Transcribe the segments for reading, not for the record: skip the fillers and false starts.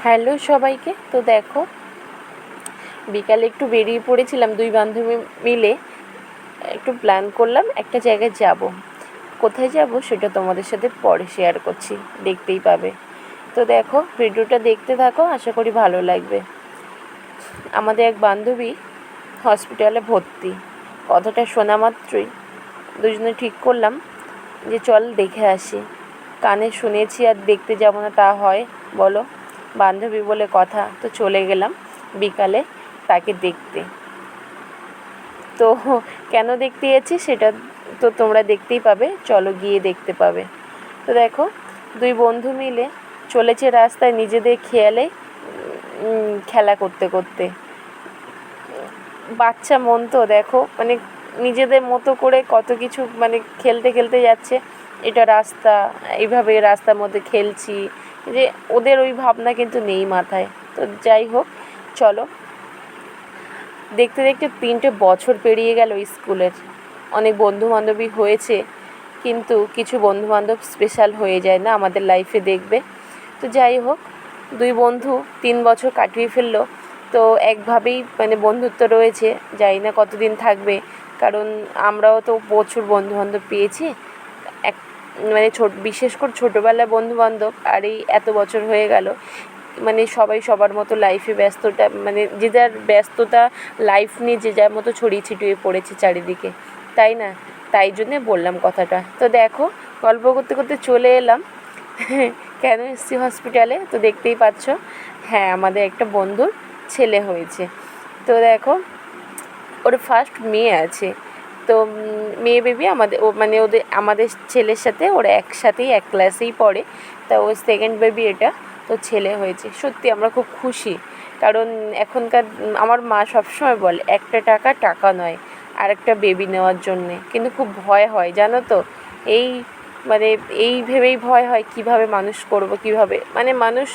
Hello সবাইকে। তো দেখো, বিকালে একটু বেরিয়ে পড়েছিলাম, দুই বান্ধবী মিলে একটু প্ল্যান করলাম একটা জায়গায় যাব। কোথায় যাব সেটা তোমাদের সাথে পরে শেয়ার করছি, দেখতেই পাবে। তো দেখো, ভিডিওটা দেখতে থাকো, আশা করি ভালো লাগবে। আমাদের এক বান্ধবী হসপিটালে ভর্তি। কথাটা শোনা মাত্রই দুজনে ঠিক করলাম যে চল দেখে আসি। কানে শুনেছি আর দেখতে যাব না তা হয় বলো? বান্ধবী বলে কথা, তো চলে গেলাম বিকালে তাকে দেখতে। তো কেন দেখতে যাচ্ছি সেটা তো তোমরা দেখতেই পাবে, চলো গিয়ে দেখতে পাবে। তো দেখো, দুই বন্ধু মিলে চলেছে রাস্তায় নিজেদের খেয়ালে খেলা করতে করতে। বাচ্চা মন তো দেখো, মানে নিজেদের মতো করে কত কিছু মানে খেলতে খেলতে যাচ্ছে। এটা রাস্তা, এইভাবে রাস্তার মধ্যে খেলছি, যে ওদের ওই ভাবনা কিন্তু নেই মাথায়। তো যাই হোক, চলো। দেখতে দেখতে 3টে বছর পেরিয়ে গেল স্কুলের। অনেক বন্ধুবান্ধবী হয়েছে, কিন্তু কিছু বন্ধুবান্ধব স্পেশাল হয়ে যায় না আমাদের লাইফে, দেখবে। তো যাই হোক, দুই বন্ধু 3 বছর কাটিয়ে ফেললো। তো একভাবেই মানে বন্ধুত্ব রয়েছে, জানি না কতদিন থাকবে, কারণ আমরাও তো প্রচুর বন্ধুবান্ধব পেয়েছি। এক মানে বিশেষ করে ছোটোবেলার বন্ধুবান্ধব, আর এই এত বছর হয়ে গেল, মানে সবাই সবার মতো লাইফে ব্যস্ততা, মানে যে যার ব্যস্ততা লাইফ নিয়ে যে যার মতো ছড়িয়ে ছিটিয়ে পড়েছে চারিদিকে, তাই না? তাই জন্যে বললাম কথাটা। তো দেখো, গল্প করতে করতে চলে এলাম কেন এসছি হসপিটালে, তো দেখতেই পাচ্ছ। হ্যাঁ, আমাদের একটা বন্ধুর ছেলে হয়েছে। তো দেখো, ওর ফার্স্ট মেয়ে আছে। তো মেয়ে বেবি আমাদের মানে আমাদের ছেলের সাথে ওরা একসাথেই এক ক্লাসেই পড়ে। তা ওর সেকেন্ড বেবি এটা। তো ছেলে হয়েছে, সত্যি আমরা খুব খুশি। কারণ এখনকার আমার মা সবসময় বলে একটা টাকা নয় আর একটা বেবি নেওয়ার জন্যে, কিন্তু খুব ভয় হয় জানো তো। এই মানে এই ভেবেই ভয় হয় কীভাবে মানুষ করব, কীভাবে মানে মানুষ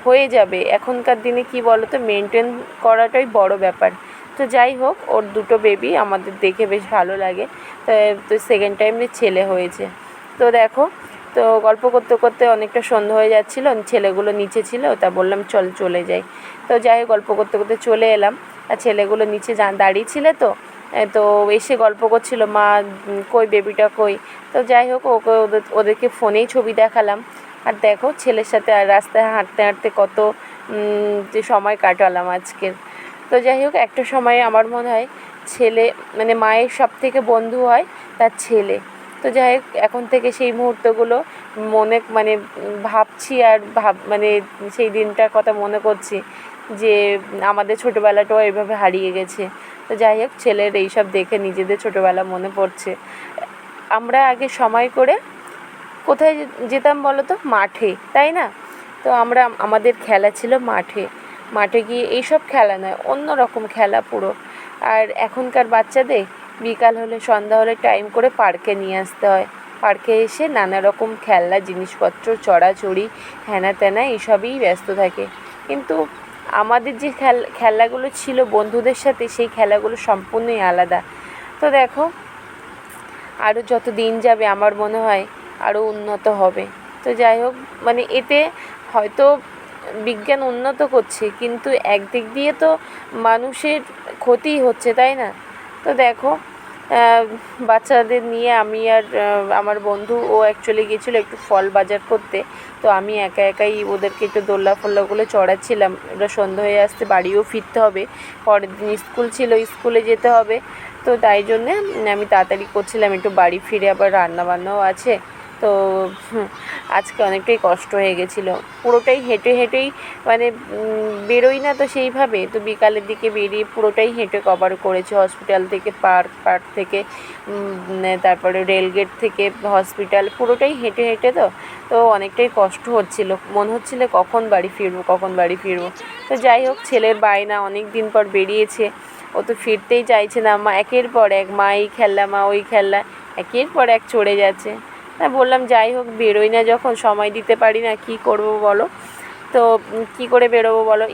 হয়ে যাবে। এখনকার দিনে কি বলো তো, মেনটেন করাটাই বড় ব্যাপার। তো যাই হোক, ওর 2টো বেবি আমাদের দেখে বেশ ভালো লাগে। তো সেকেন্ড টাইমে ছেলে হয়েছে। তো দেখো, তো গল্প করতে করতে অনেকটা সন্ধ্যা হয়ে যাচ্ছিলো, ছেলেগুলো নিচে ছিল, তা বললাম চল চলে যাই। তো যাই হোক, গল্প করতে করতে চলে এলাম। আর ছেলেগুলো নিচে দাঁড়িয়ে ছিল, তো এসে গল্প করছিল, মা কই বেবিটা কই। তো যাই হোক, ওদেরকে ফোনেই ছবি দেখালাম। আর দেখো, ছেলের সাথে আর রাস্তায় হাঁটতে হাঁটতে কত যে সময় কাটালাম আজকের। তো যাই হোক, একটা সময় আমার মনে হয় ছেলে মানে মায়ের সবথেকে বন্ধু হয় তার ছেলে। তো যাই হোক, এখন থেকে সেই মুহূর্তগুলো মনে মানে ভাবছি, আর মানে সেই দিনটার কথা মনে করছি যে আমাদের ছোটোবেলাটাও এইভাবে হারিয়ে গেছে। তো যাই হোক, ছেলের এইসব দেখে নিজেদের ছোটোবেলা মনে পড়ছে। আমরা আগে সময় করে কোথায় যেতাম বলো তো? মাঠে, তাই না? তো আমাদের খেলা ছিল মাঠে। মাঠে গিয়ে এইসব খেলা নয়, অন্য রকম খেলা পুরো। আর এখনকার বাচ্চাদের বিকাল হলে, সন্ধ্যা হলে টাইম করে পার্কে নিয়ে আসতে হয়। পার্কে এসে নানা রকম খেলনা জিনিসপত্র, চড়াচড়ি, হ্যানা ত্যানা এইসবই ব্যস্ত থাকে। কিন্তু আমাদের যে খেলাগুলো ছিল বন্ধুদের সাথে, সেই খেলাগুলো সম্পূর্ণই আলাদা। তো দেখো, আরও যত দিন যাবে আমার মনে হয় আরও উন্নত হবে। তো যাই হোক, মানে এতে হয়তো বিজ্ঞান উন্নত করছে, কিন্তু একদিক দিয়ে তো মানুষের ক্ষতিই হচ্ছে, তাই না? তো দেখো, বাচ্চাদের নিয়ে আমি আর আমার বন্ধু, ও অ্যাকচুয়ালি গিয়েছিলো একটু ফল বাজার করতে। তো আমি একা একাই ওদেরকে একটু দোলনা ফোলনাগুলো চড়াচ্ছিলাম। ওরা সন্ধ্যা হয়ে আসতে, বাড়িও ফিরতে হবে, পরের দিন স্কুল ছিল, স্কুলে যেতে হবে। তো তাই জন্যে আমি তাড়াতাড়ি করছিলাম, একটু বাড়ি ফিরে আবার রান্নাবান্নাও আছে। তো আজকে অনেকটাই কষ্ট হয়ে গেছিলো, পুরোটাই হেঁটে হেঁটেই মানে বেরোই না তো সেইভাবে। তো বিকালের দিকে বেরিয়ে পুরোটাই হেঁটে কভার করেছি, হসপিটাল থেকে পার্ক থেকে তারপরে রেলগেট থেকে হসপিটাল, পুরোটাই হেঁটে হেঁটে। তো অনেকটাই কষ্ট হচ্ছিলো, মনে হচ্ছিলো কখন বাড়ি ফিরবো। তো যাই হোক, ছেলের বায়না, অনেক দিন পর বেরিয়েছে, ও তো ফিরতেই চাইছে না। মা একের পর এক, মা এই খেলনা, মা ওই খেলনা, একের পর এক চড়ে যাচ্ছে। বললাম যাই হোক, বেরোই না যখন, সময় দিতে পারি না, কী করবো বলো? তো কী করে বেরোবো বলো?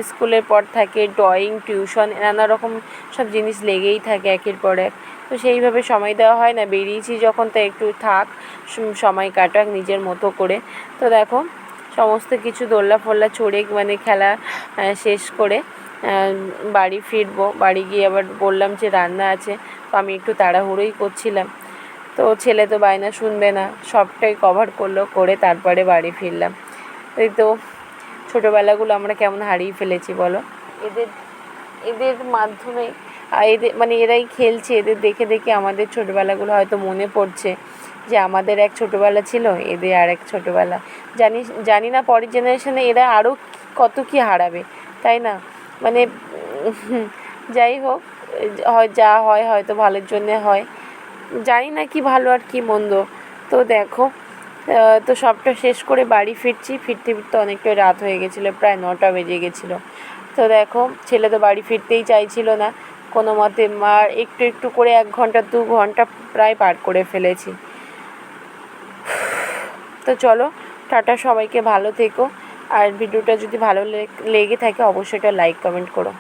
স্কুলের পর থাকে ড্রয়িং, টিউশন, নানা রকম সব জিনিস লেগেই থাকে একের পর এক। তো সেইভাবে সময় দেওয়া হয় না। বেরিয়েছি যখন, তা একটু থাক, সময় কাটাক নিজের মতো করে। তো দেখো, সমস্ত কিছু দোলনা ফোলনা চড়ে মানে খেলা শেষ করে বাড়ি ফিরবো। বাড়ি গিয়ে আবার বললাম যে রান্না আছে, তো আমি একটু তাড়াহুড়োই করছিলাম। তো ছেলে তো বায়না শুনবে না, সবটাই কভার করলো, করে তারপরে বাড়ি ফিরলাম। এই তো ছোটোবেলাগুলো আমরা কেমন হারিয়ে ফেলেছি বলো। এদের এদের মাধ্যমে এদের মানে এরাই খেলছে, এদের দেখে দেখে আমাদের ছোটোবেলাগুলো হয়তো মনে পড়ছে যে আমাদের এক ছোটোবেলা ছিল, এদের আর এক ছোটোবেলা। জানি না পরের জেনারেশনে এরা আরও কত কী হারাবে, তাই না? মানে যাই হোক, যা হয় হয়তো ভালোর জন্যে হয়, জানি না কি ভালো আর কি মন্দ। তো দেখো, তো সবটা শেষ করে বাড়ি ফিরছি, ফিরতে ফিরতে অনেকটাই রাত হয়ে গেছিলো, প্রায় 9টা বেজে গেছিলো। তো দেখো, ছেলে তো বাড়ি ফিরতেই চাইছিল না কোনো মতে। মার একটু একটু করে 1 ঘন্টা 2 ঘন্টা প্রায় পার করে ফেলেছি। তো চলো, টাটা, সবাইকে ভালো থেকো। আর ভিডিওটা যদি ভালো লেগে থাকে অবশ্যই একটা লাইক কমেন্ট করো।